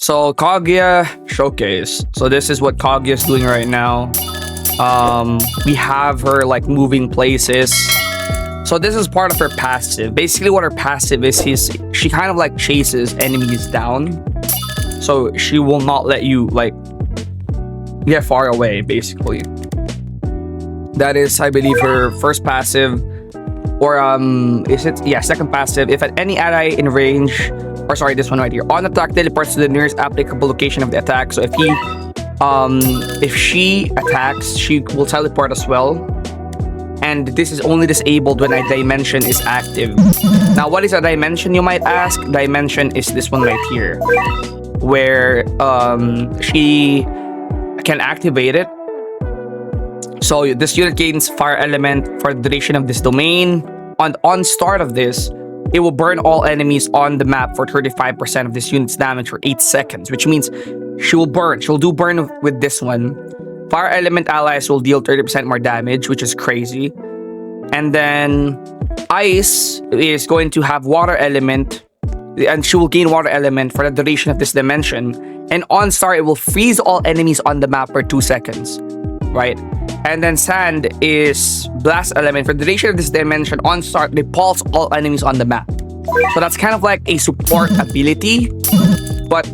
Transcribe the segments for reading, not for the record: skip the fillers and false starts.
So Kaguya showcase. So this is what Kaguya is doing right now. We have her like moving places. So this is part of her passive. Basically what her passive is she kind of like chases enemies down. So she will not let you like get far away, basically. That is, I believe, her first passive. Or is it? Yeah, second passive. If at any ally in range, or sorry, this one right here, on attack teleports to the nearest applicable location of the attack. So if she attacks, she will teleport as well. And this is only disabled when a dimension is active. Now, what is a dimension, you might ask? Dimension is this one right here, where she can activate it. So this unit gains fire element for the duration of this domain. On start of this, it will burn all enemies on the map for 35% of this unit's damage for 8 seconds, which means she'll do burn with this one. Fire element allies will deal 30% more damage, which is crazy. And then ice is going to have water element, and she will gain water element for the duration of this dimension. And on start, it will freeze all enemies on the map for 2 seconds, right? And then sand is blast element for the duration of this dimension. On start, repulse all enemies on the map. So that's kind of like a support ability, but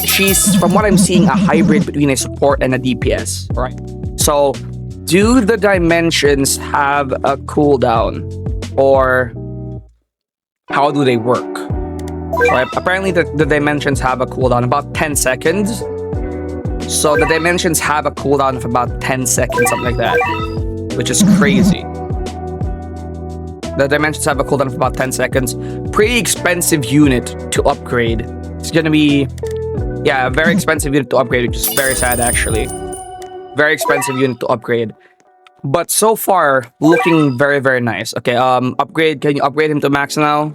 she's, from what I'm seeing, a hybrid between a support and a DPS, right? So do the dimensions have a cooldown, or how do they work? So apparently the dimensions have a cooldown about 10 seconds. So the dimensions have a cooldown of about 10 seconds, something like that, which is crazy. The dimensions have a cooldown of about 10 seconds. Pretty expensive unit to upgrade. It's gonna be, yeah, a very expensive unit to upgrade, which is very sad actually. Very expensive unit to upgrade. But so far, looking very, very nice. Okay, upgrade, can you upgrade him to max now?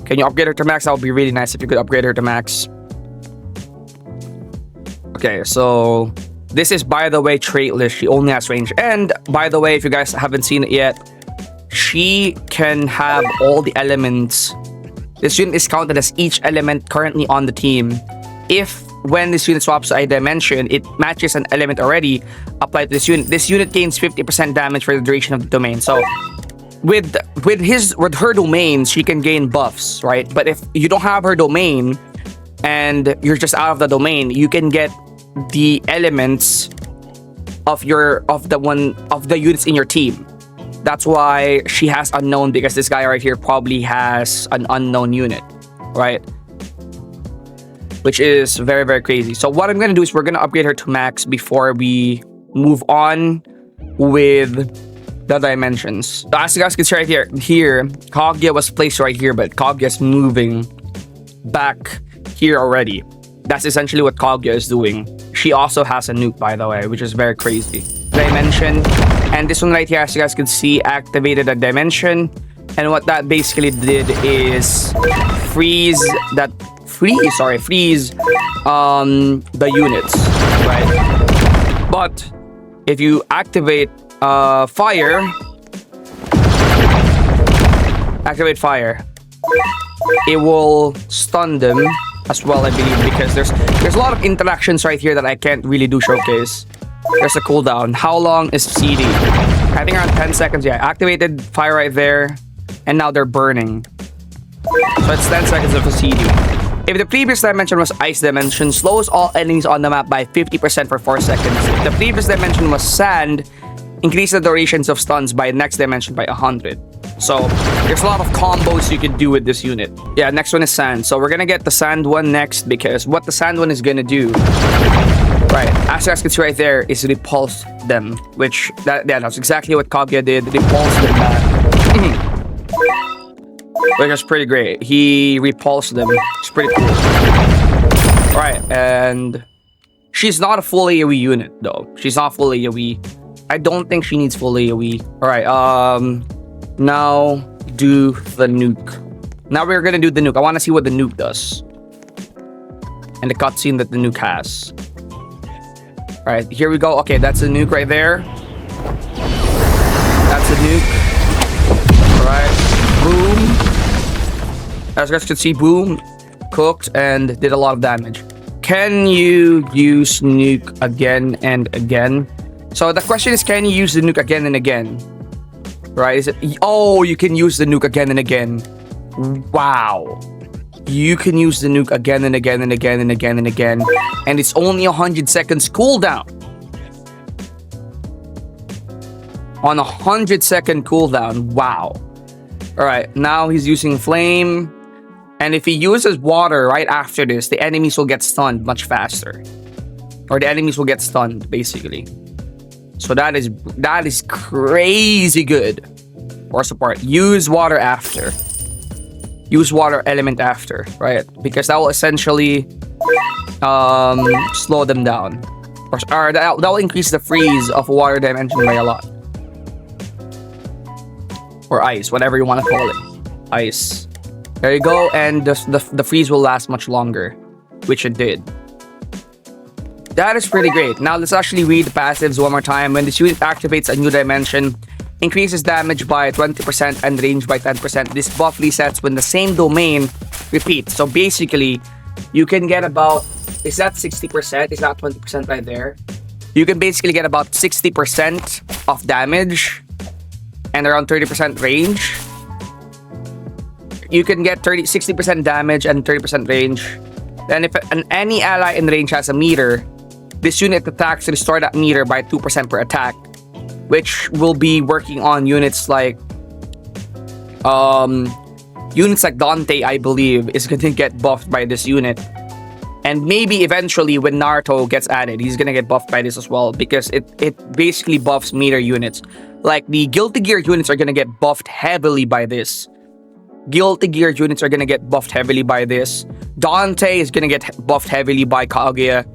Can you upgrade her to max? That would be really nice if you could upgrade her to max. Okay, so this is, by the way, traitless. She only has range. And by the way, if you guys haven't seen it yet, she can have all the elements. This unit is counted as each element currently on the team. If when this unit swaps a dimension, it matches an element already applied to this unit. This unit gains 50% damage for the duration of the domain. So with her domain, she can gain buffs, right? But if you don't have her domain and you're just out of the domain, you can get the elements of the units in your team. That's why she has unknown, because this guy right here probably has an unknown unit, right? Which is very, very crazy. So what I'm gonna do is we're gonna upgrade her to max before we move on with the dimensions. So as you guys can see right here, Kaguya was placed right here, but Kaguya is moving back here already. That's essentially what Kaguya is doing. She also has a nuke, by the way, which is very crazy. Dimension, and this one right here, as you guys can see, activated a dimension, and what that basically did is freeze the units, right? But if you activate fire, it will stun them as well, I believe, because there's a lot of interactions right here that I can't really do showcase. There's a cooldown. How long is CD? I think around 10 seconds. Yeah, activated fire right there, and now they're burning. So it's 10 seconds of a CD. If the previous dimension was ice dimension, slows all enemies on the map by 50% for 4 seconds. If the previous dimension was sand, increase the durations of stuns by next dimension by 100. So there's a lot of combos you can do with this unit. Yeah, next one is sand. So we're gonna get the sand one next, because what the sand one is gonna do, right, as you guys can see right there, is repulse them. Which that's exactly what Kaguya did. Repulse them back. Which is pretty great. He repulsed them. It's pretty cool. Alright, and she's not a full AoE unit though. She's not full AoE. I don't think she needs full AoE. Alright, now do the nuke. Now we're gonna do the nuke. I want to see what the nuke does. And the cutscene that the nuke has. Alright, here we go. Okay, that's the nuke right there. That's the nuke. Alright, boom. As you guys can see, boom. cooked and did a lot of damage. Can you use Nuke again and again? So the question is, can you use the Nuke again and again? Right? Is it? Oh, you can use the Nuke again and again. Wow. You can use the Nuke again and again and again and again and again. And it's only 100 seconds cooldown. On a 100-second cooldown. Wow. Alright, now he's using Flame. And if he uses water right after this, the enemies will get stunned much faster. Or the enemies will get stunned, basically. So that is crazy good. Or support. Use water after. Use water element after, right? Because that will essentially slow them down. Or that will increase the freeze of water dimension by a lot. Or ice, whatever you want to call it. Ice. There you go, and the freeze will last much longer, which it did. That is pretty great. Now let's actually read the passives one more time. When this unit activates a new dimension, increases damage by 20% and range by 10%. This buff resets when the same domain repeats. So basically, you can get about, is that 60%? Is that 20% right there? You can basically get about 60% of damage and around 30% range. You can get 60% damage and 30% range. Then if any ally in range has a meter, this unit attacks to restore that meter by 2% per attack, which will be working on units like Dante, I believe, is going to get buffed by this unit. And maybe eventually when Naruto gets added, he's going to get buffed by this as well, because it basically buffs meter units. Like the Guilty Gear units are going to get buffed heavily by this. Guilty Gear units are going to get buffed heavily by this. Dante is going to get buffed heavily by Kaguya.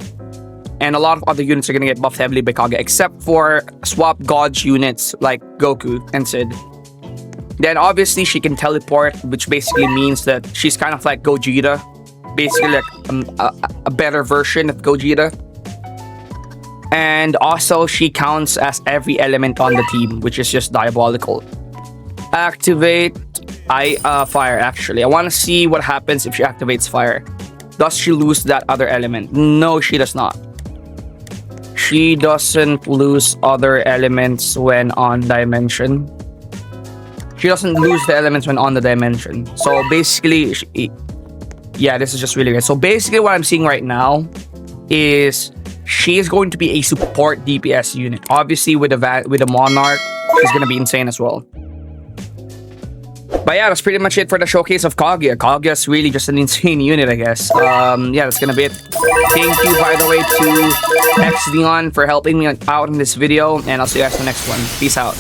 And a lot of other units are going to get buffed heavily by Kaga, except for swap gods units like Goku and Sid. Then obviously she can teleport, which basically means that she's kind of like Gogeta. Basically like a better version of Gogeta. And also she counts as every element on the team, which is just diabolical. Activate fire, actually. I want to see what happens if she activates fire. Does she lose that other element? No, she does not. She doesn't lose other elements when on dimension. She doesn't lose the elements when on the dimension. So basically, yeah, this is just really good. So basically what I'm seeing right now is she is going to be a support DPS unit. Obviously with a Monarch, she's going to be insane as well. But yeah, that's pretty much it for the showcase of Kaguya. Kaguya is really just an insane unit, I guess. Yeah, that's gonna be it. Thank you, by the way, to XDeon for helping me out in this video, and I'll see you guys in the next one. Peace out.